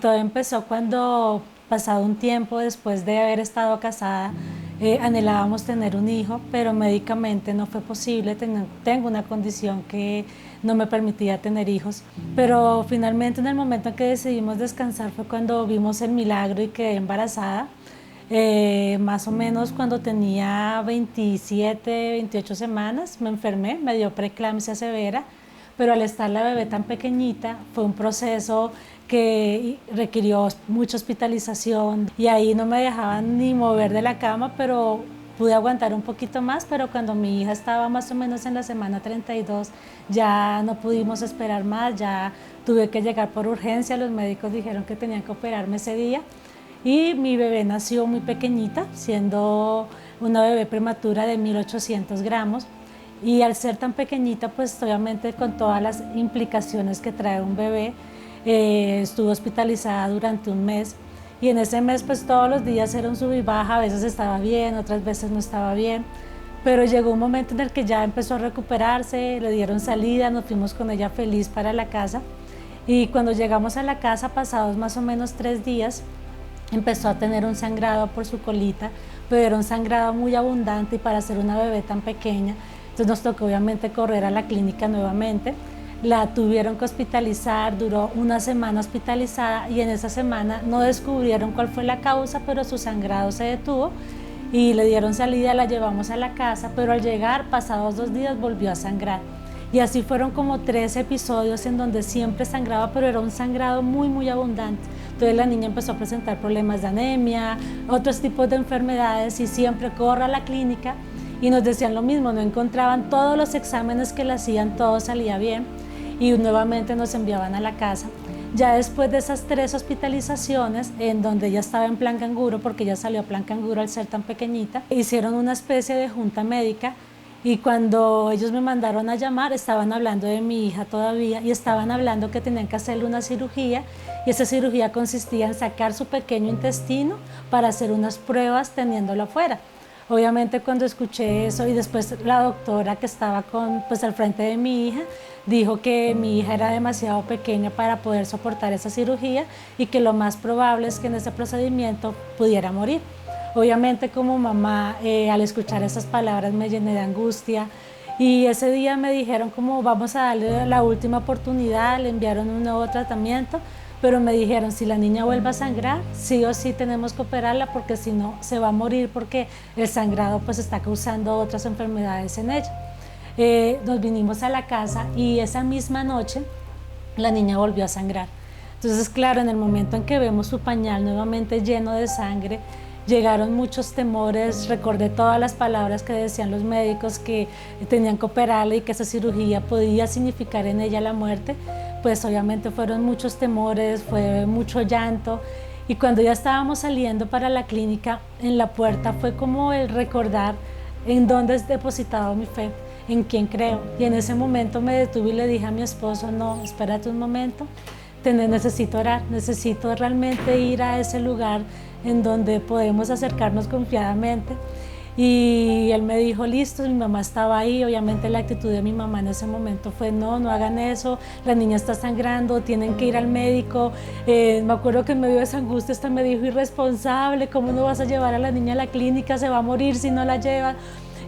Todo empezó cuando, pasado un tiempo después de haber estado casada, anhelábamos tener un hijo, pero médicamente no fue posible. Tengo una condición que no me permitía tener hijos, pero finalmente en el momento en que decidimos descansar fue cuando vimos el milagro y quedé embarazada. Más o menos cuando tenía 27, 28 semanas me enfermé, me dio preeclampsia severa, pero al estar la bebé tan pequeñita fue un proceso que requirió mucha hospitalización y ahí no me dejaban ni mover de la cama, pero pude aguantar un poquito más. Pero cuando mi hija estaba más o menos en la semana 32 ya no pudimos esperar más, ya tuve que llegar por urgencia. Los médicos dijeron que tenían que operarme ese día y mi bebé nació muy pequeñita, siendo una bebé prematura de 1800 gramos. Y al ser tan pequeñita, pues obviamente con todas las implicaciones que trae un bebé, estuve hospitalizada durante un mes. Y en ese mes pues todos los días era un sub y baja, a veces estaba bien, otras veces no estaba bien. Pero llegó un momento en el que ya empezó a recuperarse, le dieron salida, nos fuimos con ella feliz para la casa. Y cuando llegamos a la casa, pasados más o menos 3 días, empezó a tener un sangrado por su colita, pero era un sangrado muy abundante y para ser una bebé tan pequeña, entonces nos tocó obviamente correr a la clínica nuevamente. La tuvieron que hospitalizar, duró una semana hospitalizada y en esa semana no descubrieron cuál fue la causa, pero su sangrado se detuvo y le dieron salida, la llevamos a la casa, pero al llegar, pasados 2 días, volvió a sangrar. Y así fueron como 3 episodios en donde siempre sangraba, pero era un sangrado muy, muy abundante. Entonces la niña empezó a presentar problemas de anemia, otros tipos de enfermedades y siempre corre a la clínica y nos decían lo mismo, no encontraban todos los exámenes que le hacían, todo salía bien y nuevamente nos enviaban a la casa. Ya después de esas 3 hospitalizaciones, en donde ella estaba en plan canguro, porque ella salió a plan canguro al ser tan pequeñita, hicieron una especie de junta médica y cuando ellos me mandaron a llamar, estaban hablando de mi hija todavía y estaban hablando que tenían que hacerle una cirugía y esa cirugía consistía en sacar su pequeño intestino para hacer unas pruebas teniéndolo afuera. Obviamente cuando escuché eso y después la doctora que estaba pues al frente de mi hija dijo que mi hija era demasiado pequeña para poder soportar esa cirugía y que lo más probable es que en ese procedimiento pudiera morir. Obviamente como mamá, al escuchar esas palabras me llené de angustia y ese día me dijeron como vamos a darle la última oportunidad, le enviaron un nuevo tratamiento, pero me dijeron si la niña vuelve a sangrar, sí o sí tenemos que operarla porque si no se va a morir porque el sangrado pues está causando otras enfermedades en ella. Nos vinimos a la casa y esa misma noche la niña volvió a sangrar. Entonces, claro, en el momento en que vemos su pañal nuevamente lleno de sangre, llegaron muchos temores, recordé todas las palabras que decían los médicos que tenían que operarla y que esa cirugía podía significar en ella la muerte. Pues obviamente fueron muchos temores, fue mucho llanto y cuando ya estábamos saliendo para la clínica, en la puerta fue como el recordar en dónde es depositado mi fe, en quién creo. Y en ese momento me detuve y le dije a mi esposo, no, espérate un momento, necesito orar, necesito realmente ir a ese lugar en donde podemos acercarnos confiadamente. Y él me dijo, listo, mi mamá estaba ahí. Obviamente la actitud de mi mamá en ese momento fue, no, no hagan eso, la niña está sangrando, tienen que ir al médico. Me acuerdo que en medio de esa angustia hasta me dijo, irresponsable, ¿cómo no vas a llevar a la niña a la clínica? Se va a morir si no la llevas.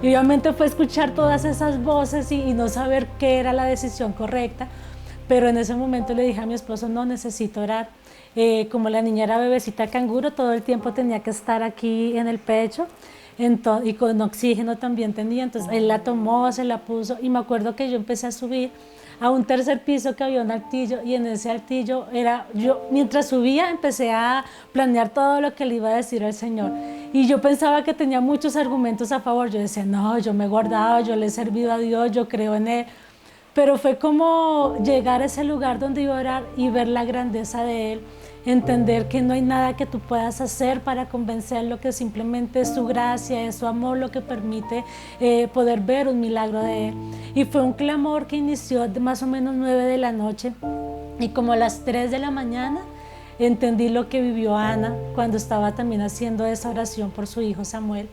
Y obviamente fue escuchar todas esas voces y no saber qué era la decisión correcta. Pero en ese momento le dije a mi esposo, no, necesito orar. Como la niña era bebecita canguro, todo el tiempo tenía que estar aquí en el pecho y con oxígeno también tenía, entonces él la tomó, se la puso y me acuerdo que yo empecé a subir a un tercer piso que había un altillo y en ese altillo yo mientras subía empecé a planear todo lo que le iba a decir al Señor y yo pensaba que tenía muchos argumentos a favor. Yo decía, no, yo me he guardado, yo le he servido a Dios, yo creo en Él. Pero fue como llegar a ese lugar donde iba a orar y ver la grandeza de Él, entender que no hay nada que tú puedas hacer para convencerlo, que simplemente es su gracia, es su amor lo que permite poder ver un milagro de Él. Y fue un clamor que inició de más o menos 9 de la noche y como a las 3 de la mañana entendí lo que vivió Ana cuando estaba también haciendo esa oración por su hijo Samuel.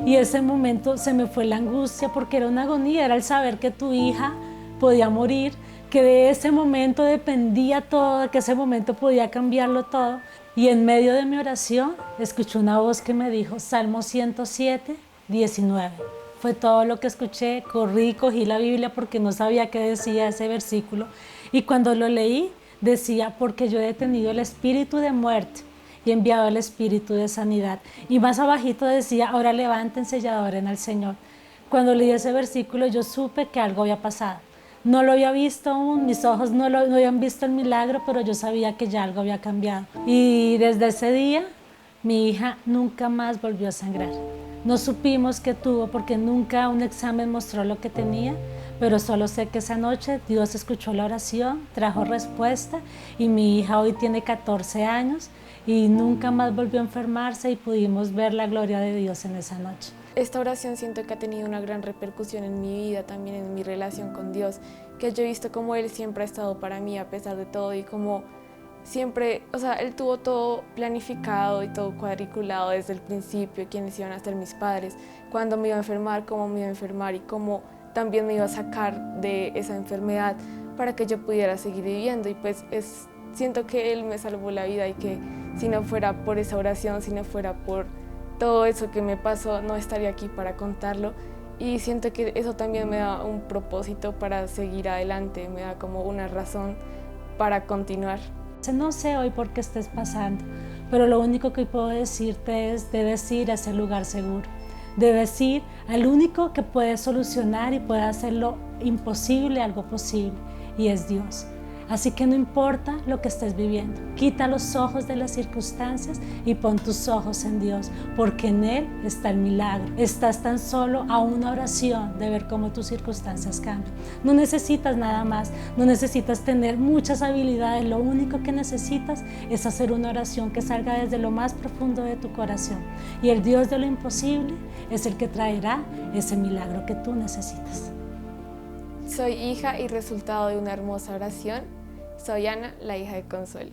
Y ese momento se me fue la angustia porque era una agonía, era el saber que tu hija podía morir, que de ese momento dependía todo, que ese momento podía cambiarlo todo. Y en medio de mi oración escuché una voz que me dijo, Salmo 107, 19. Fue todo lo que escuché, corrí, cogí la Biblia porque no sabía qué decía ese versículo. Y cuando lo leí, decía, porque yo he tenido el espíritu de muerte y he enviado el espíritu de sanidad. Y más abajito decía, ahora levántense y adoren al Señor. Cuando leí ese versículo yo supe que algo había pasado. No lo había visto aún, mis ojos no habían visto el milagro, pero yo sabía que ya algo había cambiado. Y desde ese día, mi hija nunca más volvió a sangrar. No supimos qué tuvo porque nunca un examen mostró lo que tenía, pero solo sé que esa noche Dios escuchó la oración, trajo respuesta y mi hija hoy tiene 14 años y nunca más volvió a enfermarse y pudimos ver la gloria de Dios en esa noche. Esta oración siento que ha tenido una gran repercusión en mi vida, también en mi relación con Dios, que yo he visto como Él siempre ha estado para mí a pesar de todo y como siempre, o sea, Él tuvo todo planificado y todo cuadriculado desde el principio, quiénes iban a ser mis padres, cuándo me iba a enfermar, cómo me iba a enfermar y cómo también me iba a sacar de esa enfermedad para que yo pudiera seguir viviendo y pues siento que Él me salvó la vida y que si no fuera por esa oración, si no fuera por todo eso que me pasó, no estaría aquí para contarlo y siento que eso también me da un propósito para seguir adelante, me da como una razón para continuar. No sé hoy por qué estés pasando, pero lo único que puedo decirte es, debes ir a ese lugar seguro. Debes ir al único que puede solucionar y puede hacer lo imposible algo posible, y es Dios. Así que no importa lo que estés viviendo, quita los ojos de las circunstancias y pon tus ojos en Dios, porque en Él está el milagro. Estás tan solo a una oración de ver cómo tus circunstancias cambian. No necesitas nada más, no necesitas tener muchas habilidades, lo único que necesitas es hacer una oración que salga desde lo más profundo de tu corazón. Y el Dios de lo imposible es el que traerá ese milagro que tú necesitas. Soy hija y resultado de una hermosa oración. Soy Ana, la hija de Consuelo.